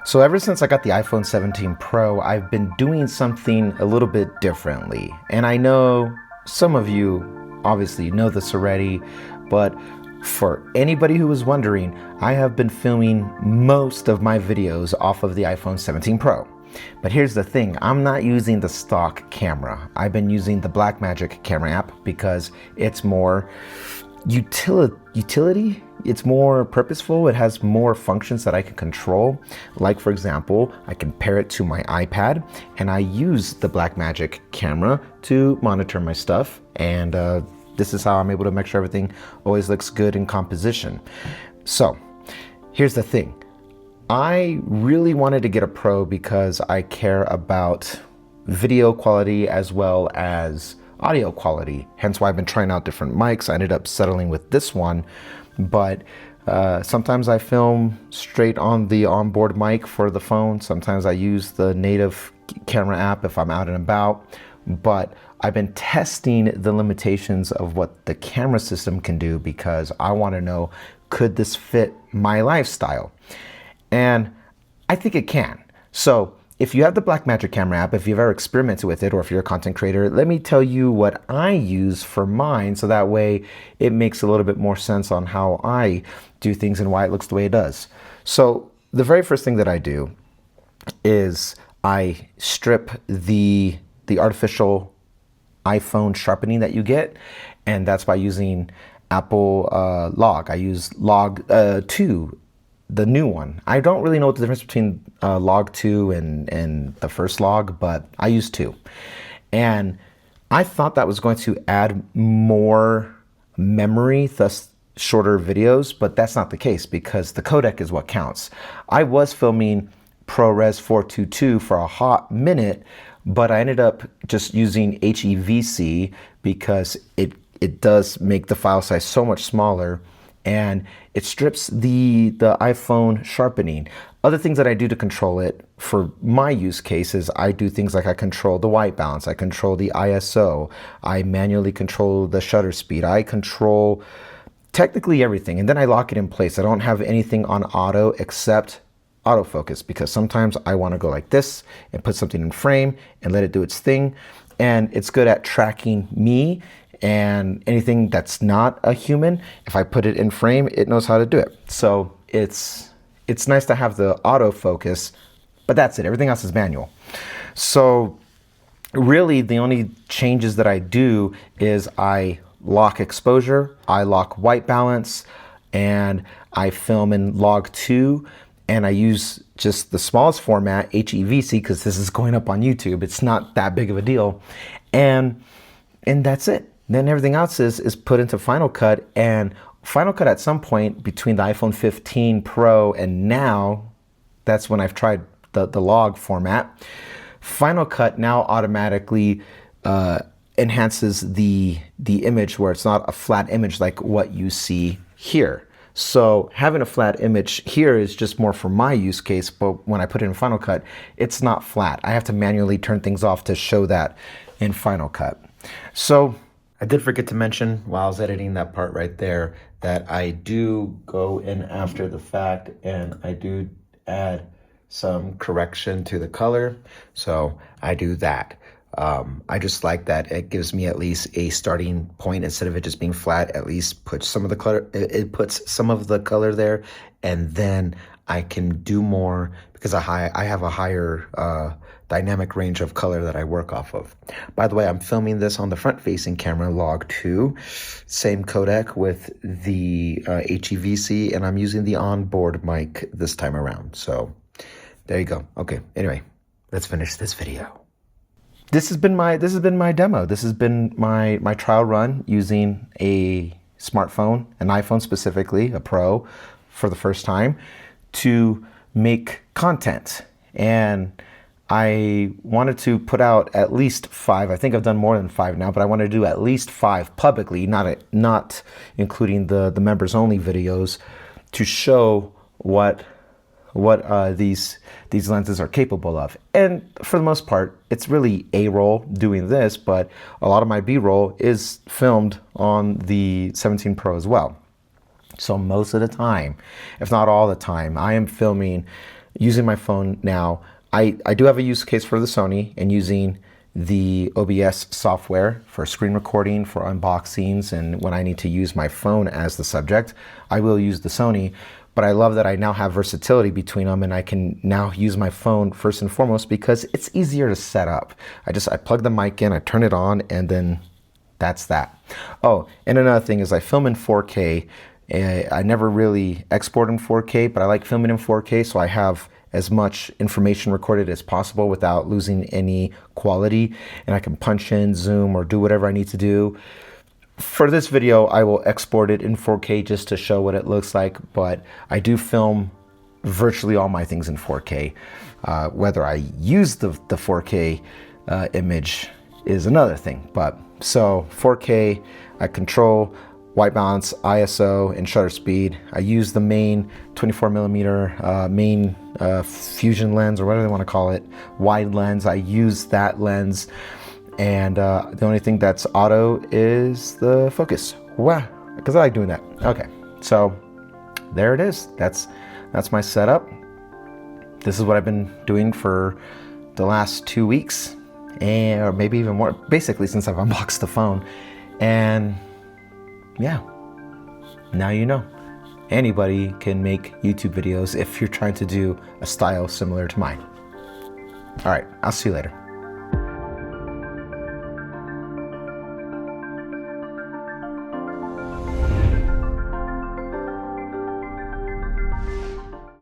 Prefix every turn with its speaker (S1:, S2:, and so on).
S1: So ever since I got the iPhone 17 Pro, I've been doing something a little bit differently. And I know some of you obviously know this already, but for anybody who was wondering, I have been filming most of my videos off of the iPhone 17 Pro. But here's the thing, I'm not using the stock camera. I've been using the BlackMagic camera app because it's more utility. It's more purposeful. It has more functions that I can control. Like for example, I can pair it to my iPad and I use the BlackMagic camera to monitor my stuff. And this is how I'm able to make sure everything always looks good in composition. So here's the thing. I really wanted to get a Pro because I care about video quality as well as audio quality. Hence why I've been trying out different mics. I ended up settling with this one, but sometimes I film straight on the onboard mic for the phone. Sometimes I use the native camera app if I'm out and about, but I've been testing the limitations of what the camera system can do because I want to know, could this fit my lifestyle? And I think it can. So if you have the BlackMagic camera app, if you've ever experimented with it, or if you're a content creator, let me tell you what I use for mine, so that way it makes a little bit more sense on how I do things and why it looks the way it does. So the very first thing that I do is I strip the artificial iPhone sharpening that you get, and that's by using Apple Log. I use Log 2. The new one. I don't really know what the difference between log 2 and the first log, but I use 2. And I thought that was going to add more memory, thus shorter videos, but that's not the case because the codec is what counts. I was filming ProRes 422 for a hot minute, but I ended up just using HEVC because it does make the file size so much smaller, and it strips the iPhone sharpening. Other things that I do to control it for my use cases, I do things like I control the white balance, I control the ISO, I manually control the shutter speed, I control technically everything, and then I lock it in place. I don't have anything on auto except autofocus because sometimes I want to go like this and put something in frame and let it do its thing, and it's good at tracking me and anything that's not a human. If I put it in frame, it knows how to do it. So it's nice to have the autofocus, but that's it. Everything else is manual. So really the only changes that I do is I lock exposure, I lock white balance, and I film in log 2, and I use just the smallest format, HEVC, because this is going up on YouTube. It's not that big of a deal. And that's it. Then everything else is put into Final Cut, and Final Cut at some point between the iPhone 15 Pro and now, that's when I've tried the log format. Final Cut now automatically enhances the image where it's not a flat image like what you see here. So having a flat image here is just more for my use case, but when I put it in Final Cut, it's not flat. I have to manually turn things off to show that in Final Cut. So I did forget to mention while I was editing that part right there that I do go in after the fact and I do add some correction to the color. So I do that. I just like that it gives me at least a starting point instead of it just being flat. At least put some of the color, it puts some of the color there, and then I can do more because I have a higher dynamic range of color that I work off of. By the way, I'm filming this on the front-facing camera, log 2, same codec with the HEVC, and I'm using the onboard mic this time around. So there you go. Okay, anyway, let's finish this video. This has been my demo. This has been my trial run using a smartphone, an iPhone specifically, a Pro, for the first time to make content. And I wanted to put out at least 5. I think I've done more than 5 now, but I want to do at least 5 publicly, not including the members only videos, to show what these lenses are capable of. And for the most part, it's really A-roll doing this, but a lot of my B-roll is filmed on the 17 Pro as well. So most of the time, if not all the time, I am filming using my phone now. I do have a use case for the Sony and using the OBS software for screen recording, for unboxings, and when I need to use my phone as the subject, I will use the Sony. But I love that I now have versatility between them, and I can now use my phone first and foremost because it's easier to set up. I plug the mic in, I turn it on, and then that's that. Oh, and another thing is I film in 4K. I never really export in 4K, but I like filming in 4K, so I have as much information recorded as possible without losing any quality, and I can punch in, zoom, or do whatever I need to do. For this video, I will export it in 4K just to show what it looks like, but I do film virtually all my things in 4K. Whether I use the 4K image is another thing, but so 4K, I control white balance, ISO, and shutter speed. I use the main 24mm main fusion lens, or whatever they want to call it, wide lens. I use that lens, and the only thing that's auto is the focus. Wow, because I like doing that. Okay, so there it is. That's my setup. This is what I've been doing for the last 2 weeks, or maybe even more, basically since I've unboxed the phone. And yeah, now you know. Anybody can make YouTube videos if you're trying to do a style similar to mine. All right, I'll see you later.